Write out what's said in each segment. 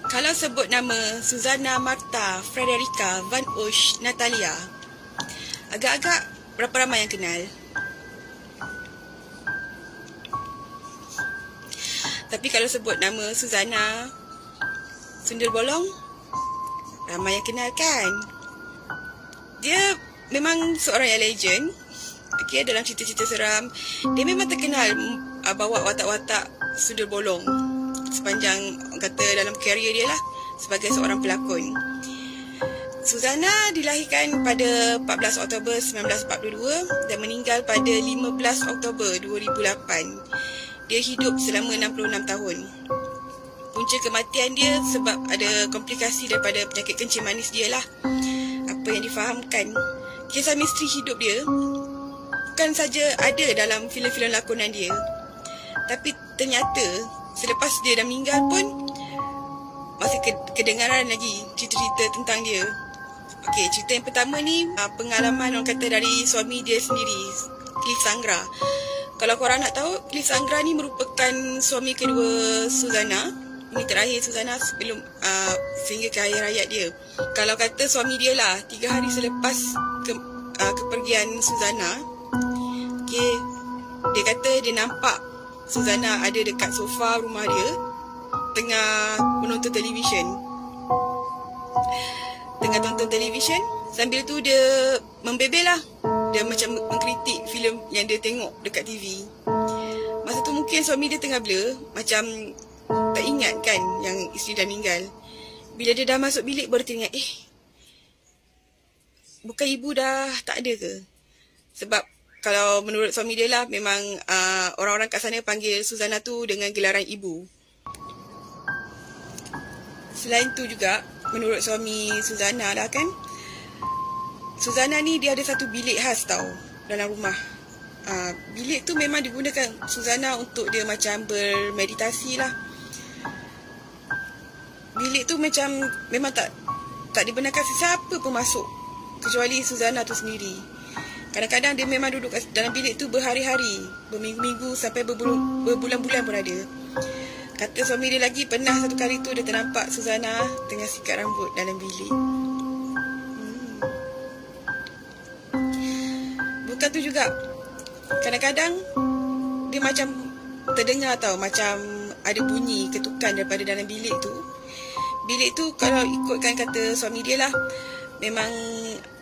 Kalau sebut nama Suzana Martha Frederica Van Osch Natalia, agak-agak berapa ramai yang kenal? Tapi kalau sebut nama Suzana Sundel Bolong, ramai yang kenal kan? Dia memang seorang yang legend. Okay, dalam cerita-cerita seram, dia memang terkenal bawa watak-watak Sundel Bolong sepanjang kata dalam karier dia lah sebagai seorang pelakon. Suzana dilahirkan pada 14 Oktober 1942 dan meninggal pada 15 Oktober 2008. Dia hidup selama 66 tahun. Punca kematian dia sebab ada komplikasi daripada penyakit kencing manis dia lah. Apa yang difahamkan, kisah misteri hidup dia bukan saja ada dalam filem-filem lakonan dia, tapi ternyata selepas dia dah meninggal pun masih kedengaran lagi cerita-cerita tentang dia. Okey, cerita yang pertama ni pengalaman orang kata dari suami dia sendiri, Cliff Sangra. Kalau korang nak tahu, Cliff Sangra ni merupakan suami kedua Suzana. Ini terakhir Suzana sebelum sehingga ke akhir hayat dia. Kalau kata suami dia lah, 3 hari selepas kepergian Suzana, okay, dia kata dia nampak Suzana ada dekat sofa rumah dia tengah menonton televisyen. Tengah tonton televisyen, sambil tu dia membebel lah. Dia macam mengkritik filem yang dia tengok dekat TV. Masa tu mungkin suami dia tengah blur, macam tak ingat kan yang isteri dah meninggal. Bila dia dah masuk bilik baru teringat, bukan ibu dah tak ada ke? Sebab kalau menurut suami dia lah, memang orang-orang kat sana panggil Suzana tu dengan gelaran ibu. Selain tu juga, menurut suami Suzana lah kan, Suzana ni dia ada satu bilik khas tau dalam rumah. Bilik tu memang digunakan Suzana untuk dia macam bermeditasi lah. Bilik tu macam memang tak dibenarkan sesiapa pun masuk kecuali Suzana tu sendiri. Kadang-kadang dia memang duduk dalam bilik tu berhari-hari, berminggu-minggu sampai berbulan-bulan pun ada. Kata suami dia lagi, pernah satu kali tu dia ternampak Suzana tengah sikat rambut dalam bilik. Bukan tu juga, kadang-kadang dia macam terdengar tau, macam ada bunyi ketukan daripada dalam bilik tu. Bilik tu kalau ikutkan kata suami dia lah, memang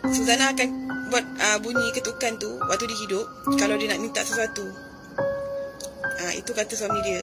Suzana akan buat bunyi ketukan tu waktu dia hidup kalau dia nak minta sesuatu. Itu kata suami dia.